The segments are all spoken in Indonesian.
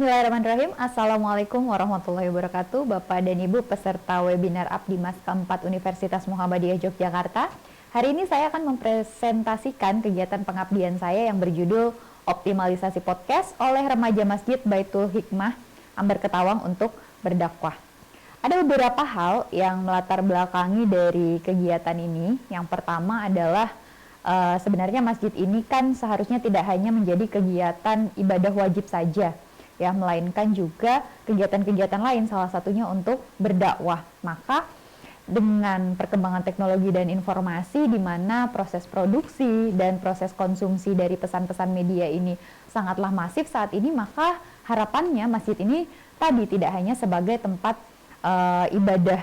Bismillahirrahmanirrahim. Assalamualaikum warahmatullahi wabarakatuh. Bapak dan Ibu peserta webinar Abdimas keempat Universitas Muhammadiyah Yogyakarta. Hari ini saya akan mempresentasikan kegiatan pengabdian saya yang berjudul Optimalisasi Podcast oleh Remaja Masjid Baitul Hikmah Ambar Ketawang untuk berdakwah. Ada beberapa hal yang melatar belakangi dari kegiatan ini. Yang pertama adalah sebenarnya masjid ini kan seharusnya tidak hanya menjadi kegiatan ibadah wajib saja, ya, melainkan juga kegiatan-kegiatan lain, salah satunya untuk berdakwah. Maka dengan perkembangan teknologi dan informasi di mana proses produksi dan proses konsumsi dari pesan-pesan media ini sangatlah masif saat ini, maka harapannya masjid ini tadi tidak hanya sebagai tempat ibadah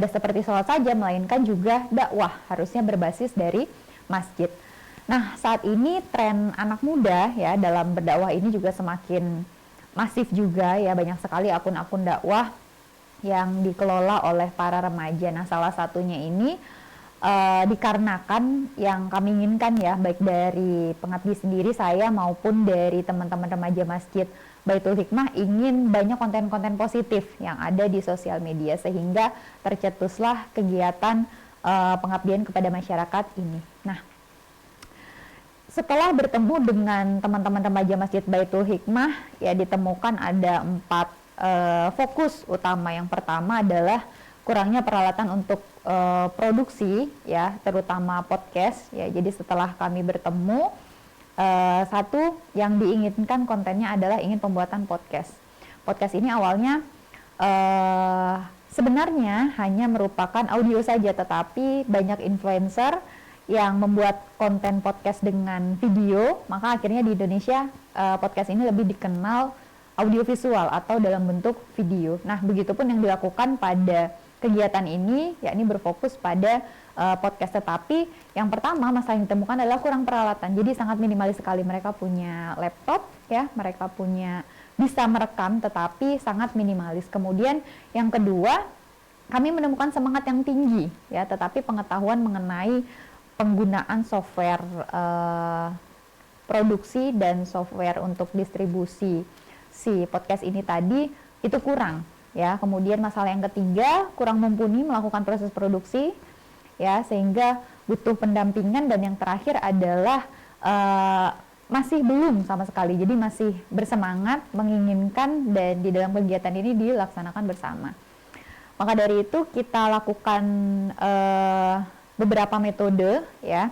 seperti sholat saja, melainkan juga dakwah harusnya berbasis dari masjid. Nah, saat ini tren anak muda ya dalam berdakwah ini juga semakin masif juga ya, banyak sekali akun-akun dakwah yang dikelola oleh para remaja. Nah, salah satunya ini dikarenakan yang kami inginkan ya, baik dari pengabdi sendiri saya maupun dari teman-teman remaja Masjid Baitul Hikmah, ingin banyak konten-konten positif yang ada di sosial media sehingga tercetuslah kegiatan pengabdian kepada masyarakat ini. Nah, setelah bertemu dengan teman-teman remaja Masjid Baitul Hikmah, ya ditemukan ada 4 fokus utama. Yang pertama adalah kurangnya peralatan untuk produksi, ya, terutama podcast. Ya, jadi setelah kami bertemu, satu yang diinginkan kontennya adalah ingin pembuatan podcast. Podcast ini awalnya sebenarnya hanya merupakan audio saja, tetapi banyak influencer yang membuat konten podcast dengan video, maka akhirnya di Indonesia podcast ini lebih dikenal audiovisual atau dalam bentuk video. Nah, begitupun yang dilakukan pada kegiatan ini, yakni berfokus pada podcast. Tetapi yang pertama masalah yang ditemukan adalah kurang peralatan. Jadi sangat minimalis sekali. Mereka punya laptop, ya, mereka punya bisa merekam, tetapi sangat minimalis. Kemudian yang kedua, kami menemukan semangat yang tinggi, ya, tetapi pengetahuan mengenai penggunaan software produksi dan software untuk distribusi si podcast ini tadi itu kurang, ya. Kemudian masalah yang ketiga, kurang mumpuni melakukan proses produksi, ya, sehingga butuh pendampingan. Dan yang terakhir adalah masih belum sama sekali, jadi masih bersemangat menginginkan dan di dalam kegiatan ini dilaksanakan bersama. Maka dari itu kita lakukan beberapa metode, ya.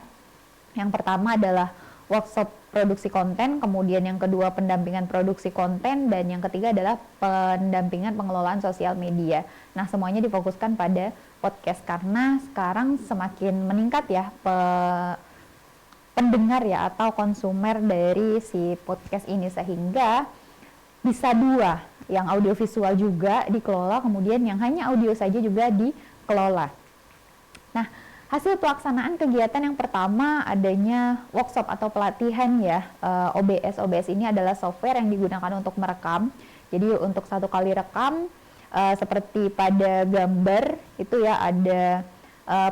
Yang pertama adalah workshop produksi konten, kemudian yang kedua pendampingan produksi konten, dan yang ketiga adalah pendampingan pengelolaan sosial media. Nah, semuanya difokuskan pada podcast karena sekarang semakin meningkat ya pendengar ya atau konsumer dari si podcast ini, sehingga bisa dua, yang audiovisual juga dikelola, kemudian yang hanya audio saja juga dikelola. Nah, hasil pelaksanaan kegiatan yang pertama adanya workshop atau pelatihan ya, OBS. OBS ini adalah software yang digunakan untuk merekam. Jadi untuk satu kali rekam seperti pada gambar itu ya ada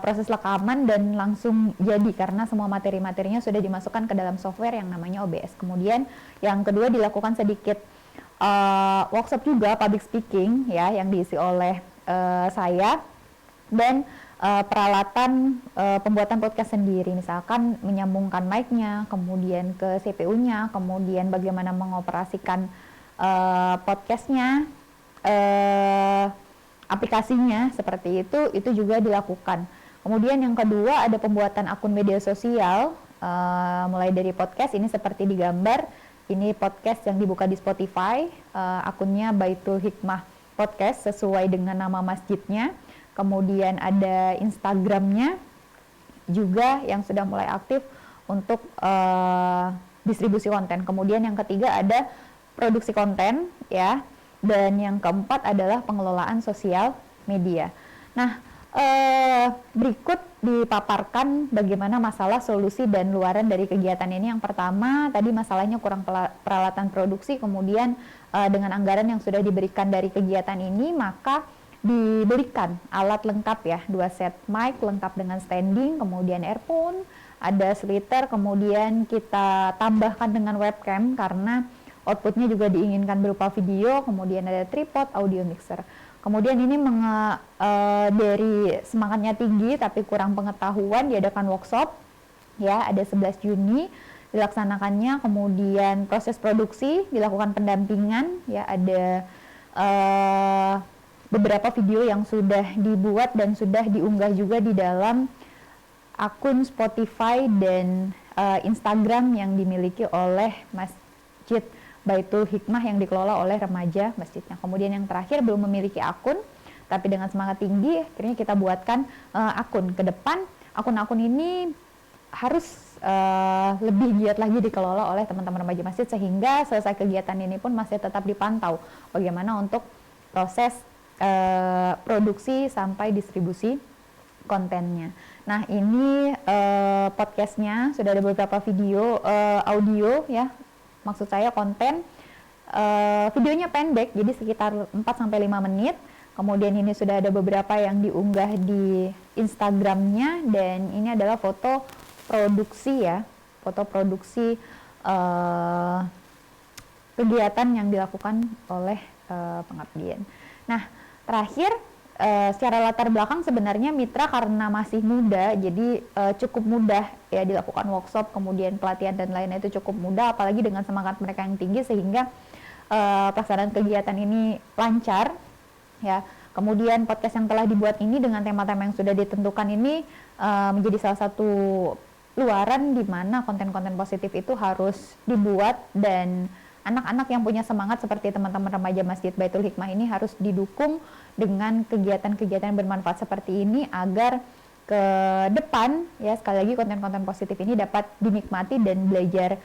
proses rekaman dan langsung jadi karena semua materi-materinya sudah dimasukkan ke dalam software yang namanya OBS. Kemudian yang kedua dilakukan sedikit workshop juga public speaking ya yang diisi oleh saya, dan peralatan pembuatan podcast sendiri, misalkan menyambungkan mic-nya, kemudian ke CPU-nya, kemudian bagaimana mengoperasikan podcast-nya, aplikasinya, seperti itu juga dilakukan. Kemudian yang kedua ada pembuatan akun media sosial, mulai dari podcast ini seperti digambar, ini podcast yang dibuka di Spotify, akunnya Baitul Hikmah Podcast sesuai dengan nama masjidnya. Kemudian ada Instagramnya juga yang sudah mulai aktif untuk distribusi konten. Kemudian yang ketiga ada produksi konten, ya, dan yang keempat adalah pengelolaan sosial media. Nah, berikut dipaparkan bagaimana masalah solusi dan luaran dari kegiatan ini. Yang pertama tadi masalahnya kurang peralatan produksi, kemudian dengan anggaran yang sudah diberikan dari kegiatan ini maka diberikan alat lengkap ya, 2 set mic lengkap dengan standing, kemudian earphone, ada sliter, kemudian kita tambahkan dengan webcam karena outputnya juga diinginkan berupa video, kemudian ada tripod, audio mixer. Kemudian ini dari semangatnya tinggi tapi kurang pengetahuan, diadakan workshop, ya, ada 11 Juni dilaksanakannya. Kemudian proses produksi dilakukan pendampingan, ya, ada beberapa video yang sudah dibuat dan sudah diunggah juga di dalam akun Spotify dan Instagram yang dimiliki oleh Masjid Baitul Hikmah yang dikelola oleh remaja masjidnya. Kemudian yang terakhir, belum memiliki akun tapi dengan semangat tinggi akhirnya kita buatkan akun. Ke depan akun-akun ini harus lebih giat lagi dikelola oleh teman-teman remaja masjid, sehingga selesai kegiatan ini pun masih tetap dipantau bagaimana untuk proses produksi sampai distribusi kontennya. Nah, ini podcastnya sudah ada beberapa video, audio, ya, maksud saya konten. Videonya pendek, jadi sekitar 4-5 menit. Kemudian ini sudah ada beberapa yang diunggah di Instagramnya, dan ini adalah foto produksi, ya, foto produksi kegiatan yang dilakukan oleh pengabdian. Nah, terakhir, secara latar belakang sebenarnya mitra karena masih muda, jadi cukup mudah, ya, dilakukan workshop, kemudian pelatihan dan lainnya itu cukup mudah, apalagi dengan semangat mereka yang tinggi, sehingga pelaksanaan kegiatan ini lancar, ya. Kemudian podcast yang telah dibuat ini dengan tema-tema yang sudah ditentukan ini menjadi salah satu luaran di mana konten-konten positif itu harus dibuat, dan anak-anak yang punya semangat seperti teman-teman remaja Masjid Baitul Hikmah ini harus didukung dengan kegiatan-kegiatan yang bermanfaat seperti ini agar ke depan, ya, sekali lagi konten-konten positif ini dapat dinikmati dan belajar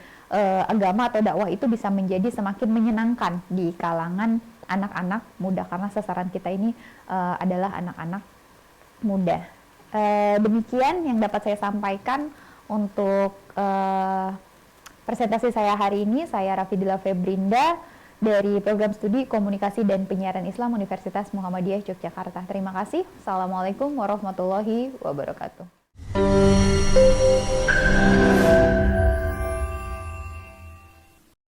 agama atau dakwah itu bisa menjadi semakin menyenangkan di kalangan anak-anak muda, karena sasaran kita ini adalah anak-anak muda. Demikian yang dapat saya sampaikan untuk presentasi saya hari ini. Saya Rafidila Febrinda dari Program Studi Komunikasi dan Penyiaran Islam Universitas Muhammadiyah Yogyakarta. Terima kasih. Assalamualaikum warahmatullahi wabarakatuh.